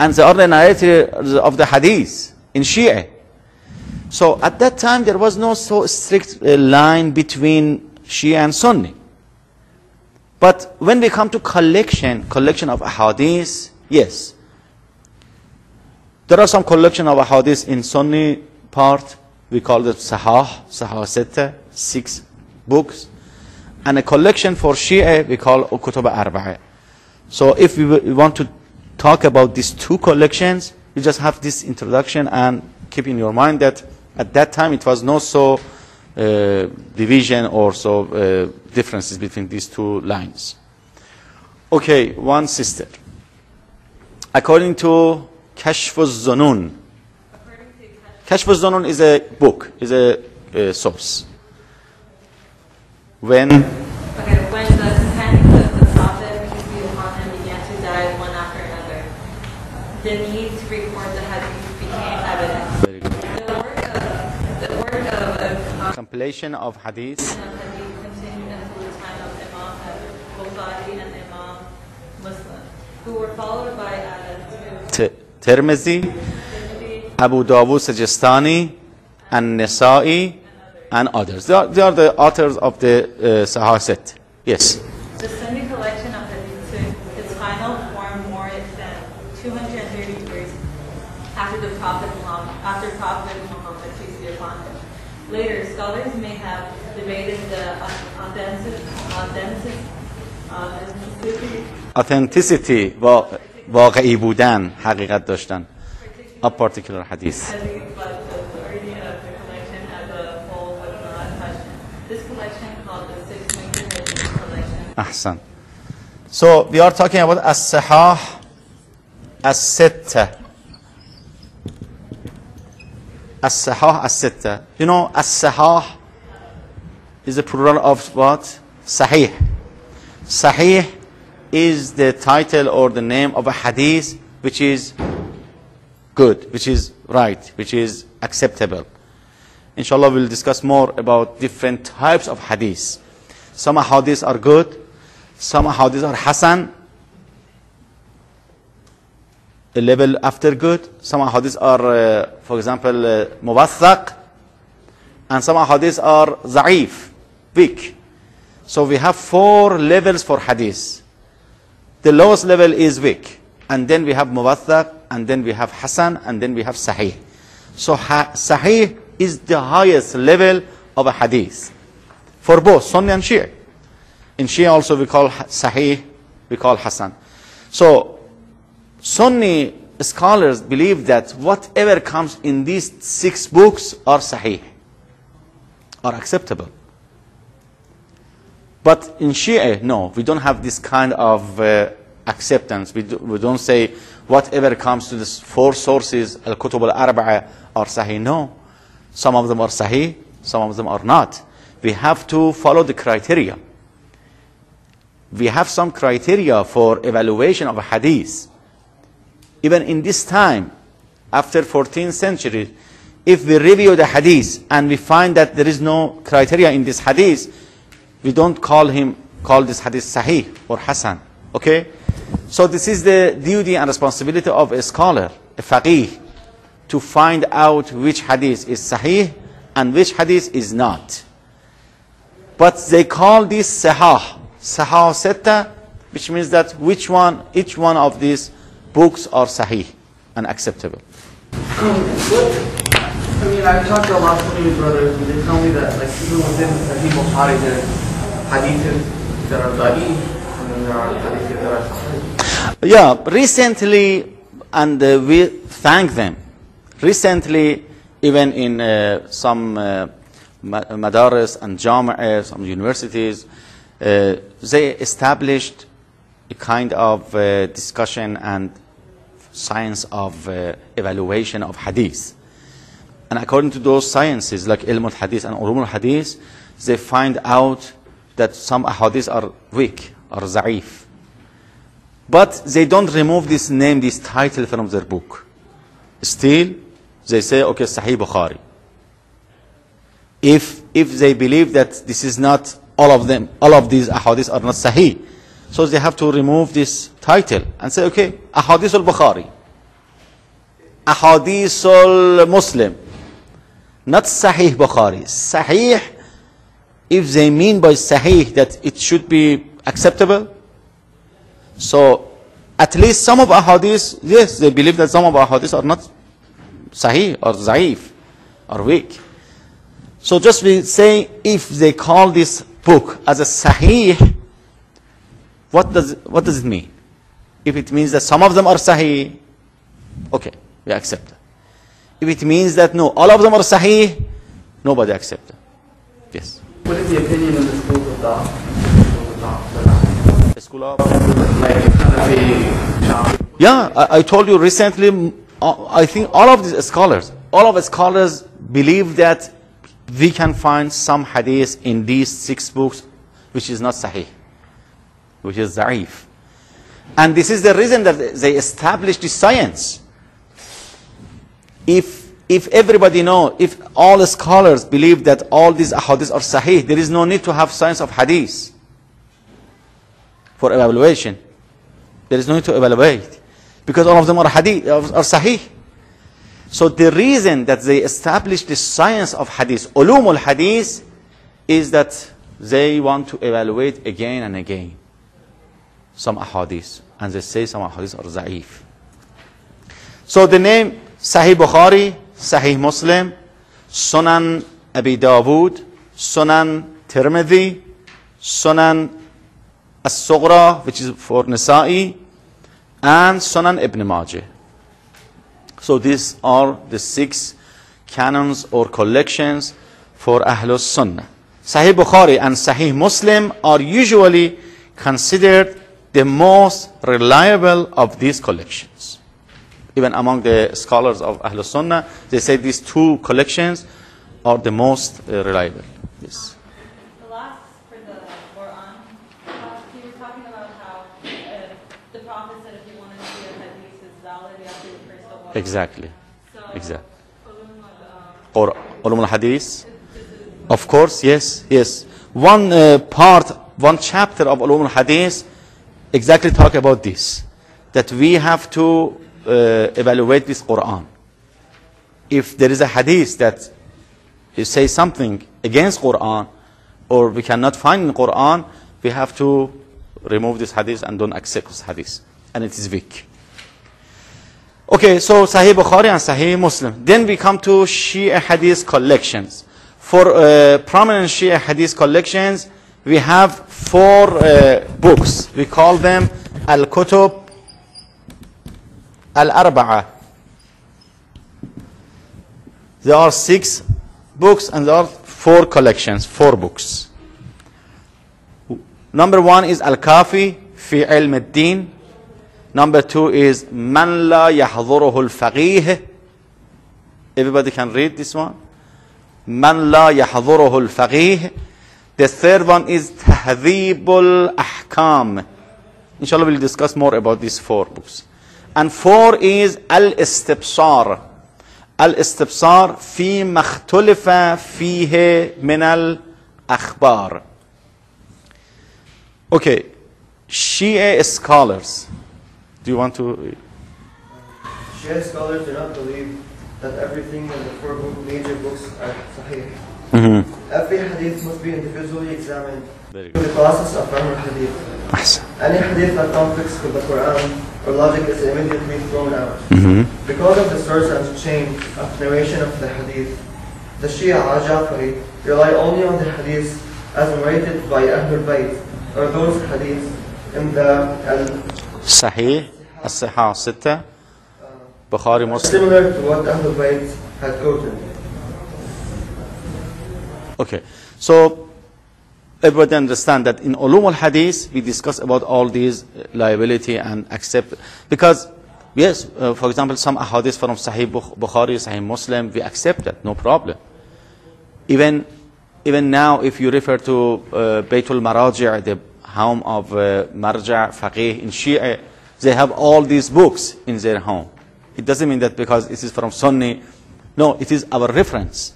and they are the narrators of the hadith in Shia. So at that time there was no so strict line between Shia and Sunni. But when we come to collection of ahadith, yes, there are some collection of ahadith in Sunni part. We call it Sahah Sitta, 6 books, and a collection for Shia we call Kutub Arba'a. So if we want to talk about these 2 collections, you just have this introduction and keep in your mind that at that time it was not so division or so differences between these 2 lines. Okay, one sister. According to Kashf al-Zunun. Kashf al-Zunun is a book, is a source. When the companions of the Prophet, peace be upon him, began to die one after another, the need to record the hadith became evident. Very good. The work of compilation of hadith continued until the time of Imam Bukhari and Imam Muslim, who were followed by Tirmizi, Abu Dawud Sijistani, and Nasa'i, and others. They are the authors of the Sahih set. Yes. The Sunni collection of hadith took its final form more than 230 years after Prophet Muhammad, peace be upon him. Later, scholars may have debated the authenticity واقعی بودن، حقیقت داشتن a particular hadith. Ahsan. So we are talking about as-sahah as-sitta. As-sahah as-sitta. You know, as-sahah is the plural of what? Sahih. Sahih is the title or the name of a hadith which is good, which is right, which is acceptable. Inshallah, we'll discuss more about different types of hadith. Some hadiths are good, some hadiths are hasan, a level after good. Some hadiths are, for example, muwaththaq, and some hadiths are za'if, weak. So we have 4 levels for hadith. The lowest level is weak, and then we have muwaththaq, and then we have hasan, and then we have sahih. So sahih is the highest level of a hadith for both Sunni and Shia. In Shia also we call sahih, we call hasan. So Sunni scholars believe that whatever comes in these 6 books are sahih, are acceptable. But in Shia, no, we don't have this kind of acceptance. We don't say whatever comes to the 4 sources, al-kutub al-arba'a, are sahih. No, some of them are sahih, some of them are not. We have to follow the criteria. We have some criteria for evaluation of a hadith. Even in this time, after 14th century, if we review the hadith and we find that there is no criteria in this hadith, we don't call this hadith sahih or hasan. Okay? So this is the duty and responsibility of a scholar, a faqih, to find out which hadith is sahih and which hadith is not. But they call this sahah sitta, which means that each one of these books are sahih and acceptable. I mean, I've talked to a lot of Sunni brothers, and they tell me that, like, even within the Sahih Bukhari, there are hadiths that are da'if, and then there are hadiths that are sahih. Yeah, recently, and we thank them, recently, even in some madaris and jama'as, some universities, they established a kind of discussion and science of evaluation of hadith. And according to those sciences, like Ilm al-Hadith and Ulum al-Hadith, they find out that some ahadith are weak, or za'if. But they don't remove this name, this title from their book. Still, they say, okay, Sahih Bukhari. If they believe that this is not all of them, all of these ahadith are not Sahih, so they have to remove this title and say, okay, Ahadith al-Bukhari. Ahadith al-Muslim, not Sahih Bukhari. Sahih, if they mean by Sahih that it should be acceptable, so at least some of ahadith, yes, they believe that some of ahadith are not Sahih or Zaif or weak. So just we say, if they call this book as a Sahih, what does it mean? If it means that some of them are Sahih, okay, we accept it. If it means that no, all of them are Sahih, nobody accepts it. Yes. What is the opinion of the school of thought? The school of? Yeah, I told you recently, I think all of these scholars, believe that we can find some hadith in these 6 books which is not Sahih, which is Za'if. And this is the reason that they established this science. If everybody know, if all the scholars believe that all these ahadith are Sahih, there is no need to have science of hadith for evaluation. There is no need to evaluate, because all of them are hadith, are Sahih. So the reason that they established the science of hadith, Uloom al-Hadith, is that they want to evaluate again and again some ahadith, and they say some ahadith are Za'if. So the name Sahih Bukhari, Sahih Muslim, Sunan Abi Dawud, Sunan Tirmidhi, Sunan As-Sughra, which is for Nisa'i, and Sunan Ibn Majah. So these are the 6 canons or collections for Ahlus Sunnah. Sahih Bukhari and Sahih Muslim are usually considered the most reliable of these collections. Even among the scholars of Ahlus Sunnah, they say these 2 collections are the most reliable. Yes. The last for the Quran, you were talking about how the Prophet said if you want to see a hadith is valid, you have to first of all. Exactly. So, Exactly. Uloom al-Hadith. Of course, yes. One chapter of Uloom al-Hadith exactly talk about this, that we have to evaluate this Quran. If there is a hadith that says something against Quran, or we cannot find in Quran, we have to remove this hadith and don't accept this hadith, and it is weak. Okay, so Sahih Bukhari and Sahih Muslim. Then we come to Shia hadith collections. For prominent Shia hadith collections, we have 4 books. We call them Al-Kutub Al-Arba'a. There are 6 books and there are 4 collections, 4 books. Number 1 is Al-Kafi fi Ilm al-Din. Number 2 is Man la yahduruhu al-Faqih. Everybody can read this one. Man la yahduruhu al-Faqih. The third one is Tahdhib al-Ahkam. Inshallah we'll discuss more about these 4 books. And 4 is Al-Istibsar. Al-Istibsar fi makhtulifa fihi min al-akhbar. Okay, Shia scholars. Do you want to? Shia scholars do not believe that everything in the 4 major books are Sahih. Every hadith must be individually examined through the process of Fahm al-Hadith. Any hadith that conflicts with the Quran or logic is immediately thrown out. Because of the source and chain of narration of the hadith, the Shia al-Jafari rely only on the hadith as narrated by Ahlul Bayt, or those hadiths in the Sahih, As-Sihah Sitta, Bukhari, Muslim. Similar to what Ahlul Bayt had quoted. Okay, so everybody understand that in Uloom al-Hadith we discuss about all these liability and accept, because yes, for example, some ahadith from Sahih Bukhari, Sahih Muslim, we accept that, no problem. Even now, if you refer to Baytul Maraji', the home of Marja' Faqih in Shia, they have all these books in their home. It doesn't mean that because it is from Sunni. No, it is our reference.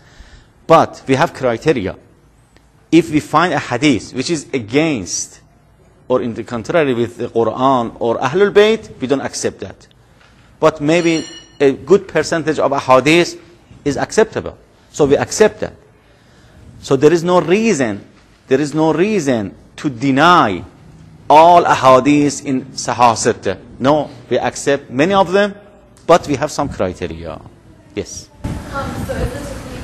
But we have criteria. If we find a hadith which is against or in the contrary with the Quran or Ahlul Bayt, we don't accept that. But maybe a good percentage of ahadith is acceptable. So we accept that. So there is no reason to deny all ahadith in Sahih Sittah. No, we accept many of them, but we have some criteria. Yes. So is this